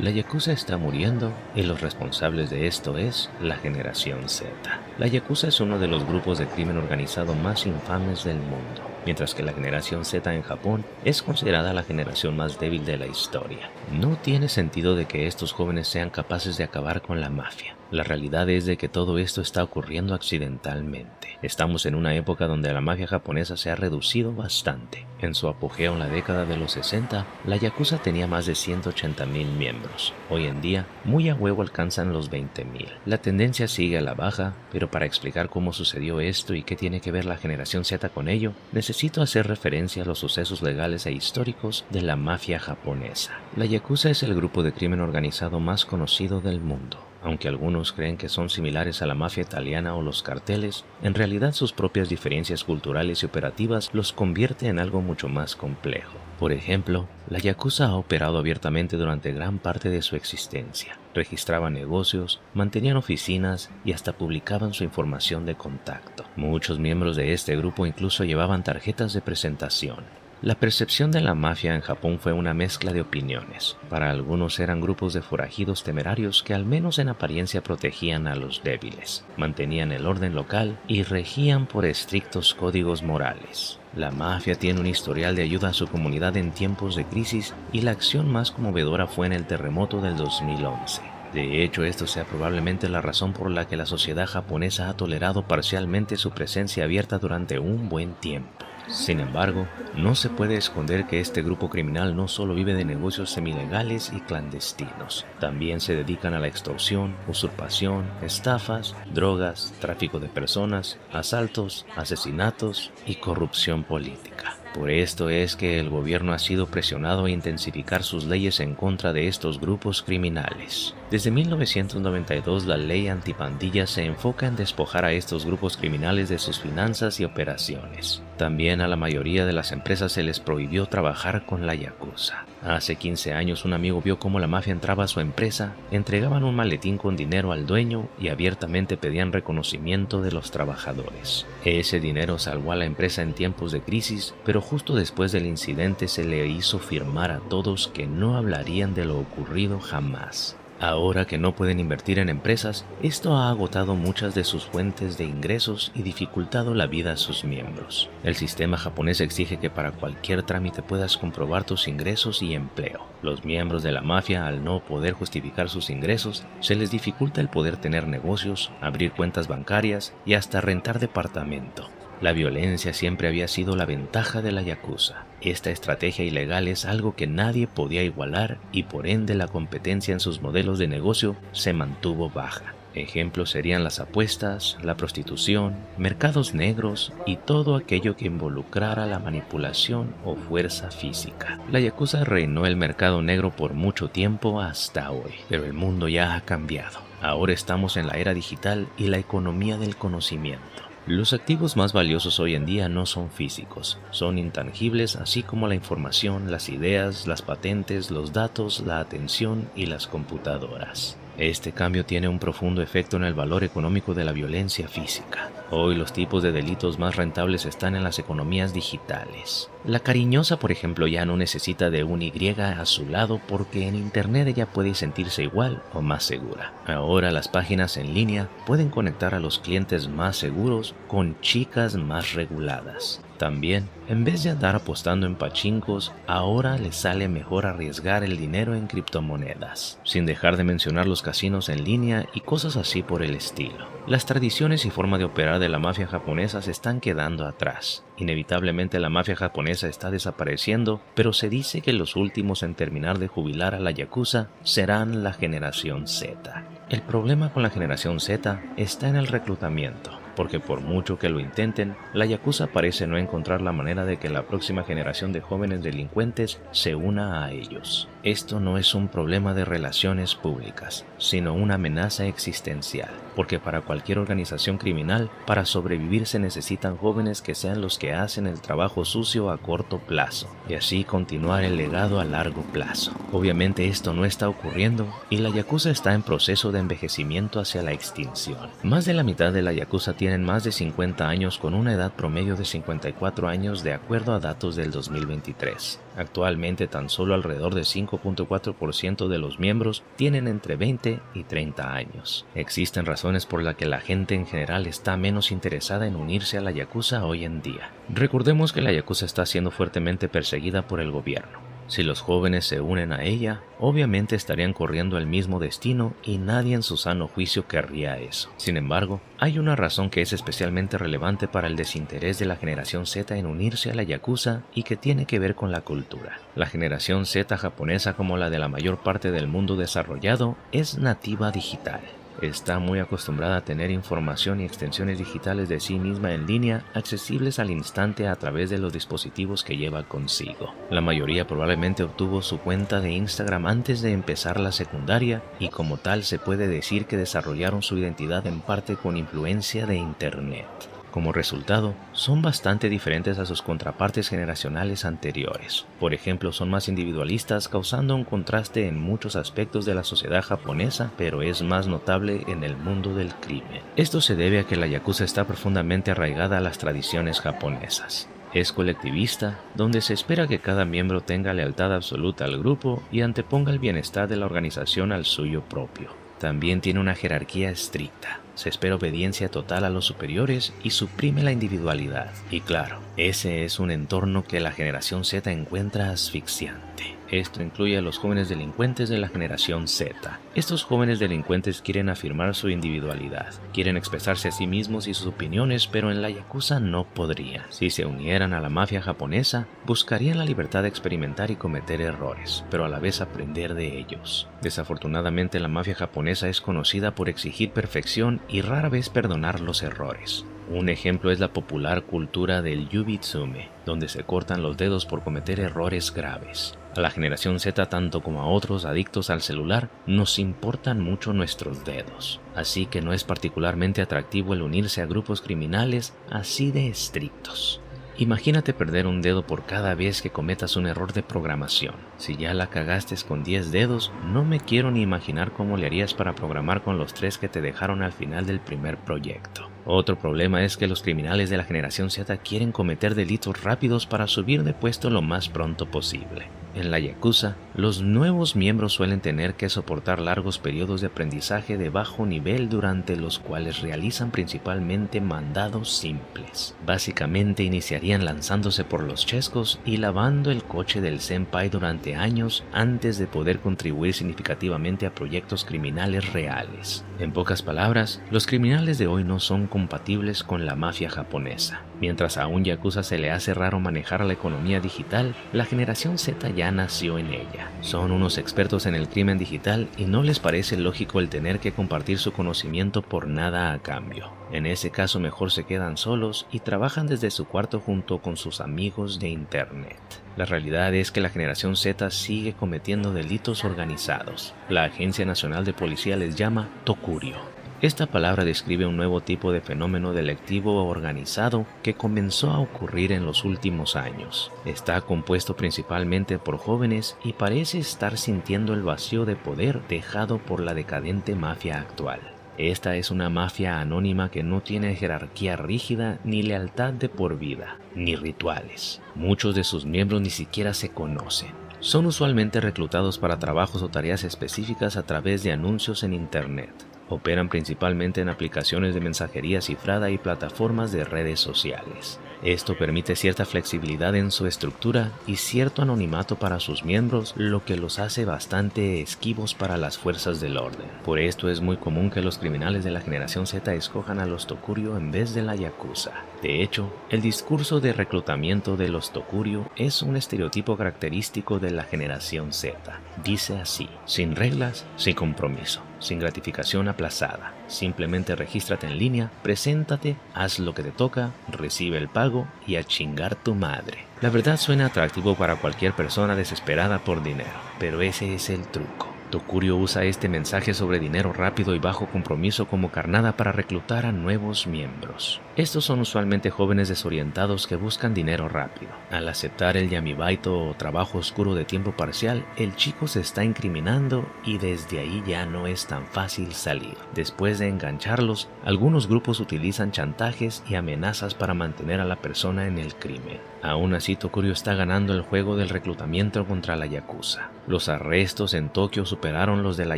La Yakuza está muriendo y los responsables de esto es la generación Z. La Yakuza es uno de los grupos de crimen organizado más infames del mundo, mientras que la generación Z en Japón es considerada la generación más débil de la historia. No tiene sentido de que estos jóvenes sean capaces de acabar con la mafia. La realidad es de que todo esto está ocurriendo accidentalmente. Estamos en una época donde la mafia japonesa se ha reducido bastante. En su apogeo en la década de los 60, la Yakuza tenía más de 180,000 miembros. Hoy en día, muy a huevo alcanzan los 20,000. La tendencia sigue a la baja, pero para explicar cómo sucedió esto y qué tiene que ver la generación Z con ello, necesito hacer referencia a los sucesos legales e históricos de la mafia japonesa. La Yakuza es el grupo de crimen organizado más conocido del mundo. Aunque algunos creen que son similares a la mafia italiana o los carteles, en realidad sus propias diferencias culturales y operativas los convierte en algo mucho más complejo. Por ejemplo, la Yakuza ha operado abiertamente durante gran parte de su existencia. Registraban negocios, mantenían oficinas y hasta publicaban su información de contacto. Muchos miembros de este grupo incluso llevaban tarjetas de presentación. La percepción de la mafia en Japón fue una mezcla de opiniones. Para algunos eran grupos de forajidos temerarios que al menos en apariencia protegían a los débiles, mantenían el orden local y regían por estrictos códigos morales. La mafia tiene un historial de ayuda a su comunidad en tiempos de crisis y la acción más conmovedora fue en el terremoto del 2011. De hecho, esto sea probablemente la razón por la que la sociedad japonesa ha tolerado parcialmente su presencia abierta durante un buen tiempo. Sin embargo, no se puede esconder que este grupo criminal no solo vive de negocios semilegales y clandestinos, también se dedican a la extorsión, usurpación, estafas, drogas, tráfico de personas, asaltos, asesinatos y corrupción política. Por esto es que el gobierno ha sido presionado a intensificar sus leyes en contra de estos grupos criminales. Desde 1992, la ley antipandillas se enfoca en despojar a estos grupos criminales de sus finanzas y operaciones. También a la mayoría de las empresas se les prohibió trabajar con la Yakuza. Hace 15 años un amigo vio cómo la mafia entraba a su empresa, entregaban un maletín con dinero al dueño y abiertamente pedían reconocimiento de los trabajadores. Ese dinero salvó a la empresa en tiempos de crisis, pero justo después del incidente se le hizo firmar a todos que no hablarían de lo ocurrido jamás. Ahora que no pueden invertir en empresas, esto ha agotado muchas de sus fuentes de ingresos y dificultado la vida a sus miembros. El sistema japonés exige que para cualquier trámite puedas comprobar tus ingresos y empleo. Los miembros de la mafia, al no poder justificar sus ingresos, se les dificulta el poder tener negocios, abrir cuentas bancarias y hasta rentar departamento. La violencia siempre había sido la ventaja de la Yakuza. Esta estrategia ilegal es algo que nadie podía igualar y por ende la competencia en sus modelos de negocio se mantuvo baja. Ejemplos serían las apuestas, la prostitución, mercados negros y todo aquello que involucrara la manipulación o fuerza física. La Yakuza reinó el mercado negro por mucho tiempo hasta hoy, pero el mundo ya ha cambiado. Ahora estamos en la era digital y la economía del conocimiento. Los activos más valiosos hoy en día no son físicos, son intangibles, así como la información, las ideas, las patentes, los datos, la atención y las computadoras. Este cambio tiene un profundo efecto en el valor económico de la violencia física. Hoy los tipos de delitos más rentables están en las economías digitales. La cariñosa, por ejemplo, ya no necesita de un Y a su lado porque en internet ella puede sentirse igual o más segura. Ahora las páginas en línea pueden conectar a los clientes más seguros con chicas más reguladas. También, en vez de andar apostando en pachincos, ahora les sale mejor arriesgar el dinero en criptomonedas, sin dejar de mencionar los casinos en línea y cosas así por el estilo. Las tradiciones y forma de operar de la mafia japonesa se están quedando atrás. Inevitablemente la mafia japonesa está desapareciendo, pero se dice que los últimos en terminar de jubilar a la Yakuza serán la generación Z. El problema con la generación Z está en el reclutamiento, porque por mucho que lo intenten, la Yakuza parece no encontrar la manera de que la próxima generación de jóvenes delincuentes se una a ellos. Esto no es un problema de relaciones públicas, sino una amenaza existencial, porque para cualquier organización criminal, para sobrevivir se necesitan jóvenes que sean los que hacen el trabajo sucio a corto plazo, y así continuar el legado a largo plazo. Obviamente esto no está ocurriendo, y la Yakuza está en proceso de envejecimiento hacia la extinción. Más de la mitad de la Yakuza tienen más de 50 años con una edad promedio de 54 años de acuerdo a datos del 2023. Actualmente tan solo alrededor de 5 95.4% de los miembros tienen entre 20 y 30 años. Existen razones por las que la gente en general está menos interesada en unirse a la yakuza hoy en día. Recordemos que la yakuza está siendo fuertemente perseguida por el gobierno. Si los jóvenes se unen a ella, obviamente estarían corriendo el mismo destino y nadie en su sano juicio querría eso. Sin embargo, hay una razón que es especialmente relevante para el desinterés de la generación Z en unirse a la yakuza y que tiene que ver con la cultura. La generación Z japonesa, como la de la mayor parte del mundo desarrollado, es nativa digital. Está muy acostumbrada a tener información y extensiones digitales de sí misma en línea accesibles al instante a través de los dispositivos que lleva consigo. La mayoría probablemente obtuvo su cuenta de Instagram antes de empezar la secundaria y como tal se puede decir que desarrollaron su identidad en parte con influencia de Internet. Como resultado, son bastante diferentes a sus contrapartes generacionales anteriores. Por ejemplo, son más individualistas, causando un contraste en muchos aspectos de la sociedad japonesa, pero es más notable en el mundo del crimen. Esto se debe a que la yakuza está profundamente arraigada a las tradiciones japonesas. Es colectivista, donde se espera que cada miembro tenga lealtad absoluta al grupo y anteponga el bienestar de la organización al suyo propio. También tiene una jerarquía estricta. Se espera obediencia total a los superiores y suprime la individualidad. Y claro, ese es un entorno que la generación Z encuentra asfixiante. Esto incluye a los jóvenes delincuentes de la generación Z. Estos jóvenes delincuentes quieren afirmar su individualidad, quieren expresarse a sí mismos y sus opiniones, pero en la yakuza no podrían. Si se unieran a la mafia japonesa, buscarían la libertad de experimentar y cometer errores, pero a la vez aprender de ellos. Desafortunadamente, la mafia japonesa es conocida por exigir perfección y rara vez perdonar los errores. Un ejemplo es la popular cultura del yubitsume, donde se cortan los dedos por cometer errores graves. A la generación Z, tanto como a otros adictos al celular, nos importan mucho nuestros dedos, así que no es particularmente atractivo el unirse a grupos criminales así de estrictos. Imagínate perder un dedo por cada vez que cometas un error de programación. Si ya la cagaste con 10 dedos, no me quiero ni imaginar cómo le harías para programar con los 3 que te dejaron al final del primer proyecto. Otro problema es que los criminales de la generación Z quieren cometer delitos rápidos para subir de puesto lo más pronto posible. En la yakuza, los nuevos miembros suelen tener que soportar largos periodos de aprendizaje de bajo nivel durante los cuales realizan principalmente mandados simples. Básicamente iniciarían lanzándose por los chescos y lavando el coche del senpai durante años antes de poder contribuir significativamente a proyectos criminales reales. En pocas palabras, los criminales de hoy no son compatibles con la mafia japonesa. Mientras a un yakuza se le hace raro manejar la economía digital, la generación Z ya nació en ella. Son unos expertos en el crimen digital y no les parece lógico el tener que compartir su conocimiento por nada a cambio. En ese caso mejor se quedan solos y trabajan desde su cuarto junto con sus amigos de internet. La realidad es que la generación Z sigue cometiendo delitos organizados. La Agencia Nacional de Policía les llama tokurio. Esta palabra describe un nuevo tipo de fenómeno delictivo organizado que comenzó a ocurrir en los últimos años. Está compuesto principalmente por jóvenes y parece estar sintiendo el vacío de poder dejado por la decadente mafia actual. Esta es una mafia anónima que no tiene jerarquía rígida ni lealtad de por vida, ni rituales. Muchos de sus miembros ni siquiera se conocen. Son usualmente reclutados para trabajos o tareas específicas a través de anuncios en internet. Operan principalmente en aplicaciones de mensajería cifrada y plataformas de redes sociales. Esto permite cierta flexibilidad en su estructura y cierto anonimato para sus miembros, lo que los hace bastante esquivos para las fuerzas del orden. Por esto es muy común que los criminales de la generación Z escojan a los tokurio en vez de la yakuza. De hecho, el discurso de reclutamiento de los tokurio es un estereotipo característico de la generación Z. Dice así: sin reglas, sin compromiso, sin gratificación aplazada. Simplemente regístrate en línea, preséntate, haz lo que te toca, recibe el pago y a chingar tu madre. La verdad suena atractivo para cualquier persona desesperada por dinero, pero ese es el truco. Tokurio usa este mensaje sobre dinero rápido y bajo compromiso como carnada para reclutar a nuevos miembros. Estos son usualmente jóvenes desorientados que buscan dinero rápido. Al aceptar el yamibaito o trabajo oscuro de tiempo parcial, el chico se está incriminando y desde ahí ya no es tan fácil salir. Después de engancharlos, algunos grupos utilizan chantajes y amenazas para mantener a la persona en el crimen. Aún así, Tokurio está ganando el juego del reclutamiento contra la yakuza. Los arrestos en Tokio superaron los de la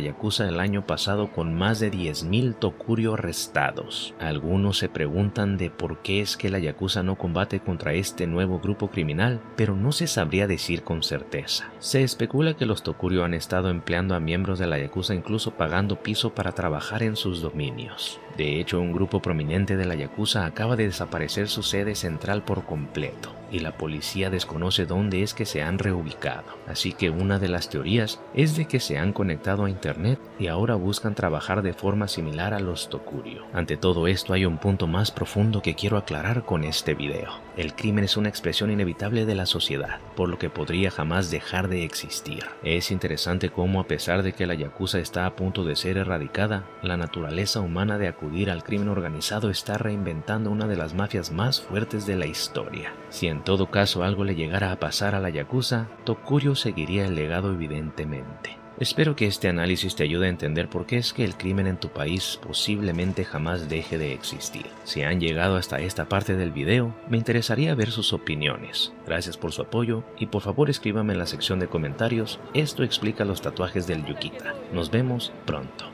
Yakuza el año pasado con más de 10.000 Tokurio arrestados. Algunos se preguntan de por qué es que la Yakuza no combate contra este nuevo grupo criminal, pero no se sabría decir con certeza. Se especula que los Tokurio han estado empleando a miembros de la Yakuza, incluso pagando piso para trabajar en sus dominios. De hecho, un grupo prominente de la Yakuza acaba de desaparecer su sede central por completo, y la policía desconoce dónde es que se han reubicado. Así que una de las teorías es de que se han conectado a internet y ahora buscan trabajar de forma similar a los Tokurio. Ante todo esto hay un punto más profundo que quiero aclarar con este video. El crimen es una expresión inevitable de la sociedad, por lo que podría jamás dejar de existir. Es interesante cómo, a pesar de que la Yakuza está a punto de ser erradicada, la naturaleza humana de acudir al crimen organizado está reinventando una de las mafias más fuertes de la historia. Si en todo caso algo le llegara a pasar a la Yakuza, Tokurio seguiría el legado evidentemente. Espero que este análisis te ayude a entender por qué es que el crimen en tu país posiblemente jamás deje de existir. Si han llegado hasta esta parte del video, me interesaría ver sus opiniones. Gracias por su apoyo y por favor escríbame en la sección de comentarios. Esto explica los tatuajes del Yukita. Nos vemos pronto.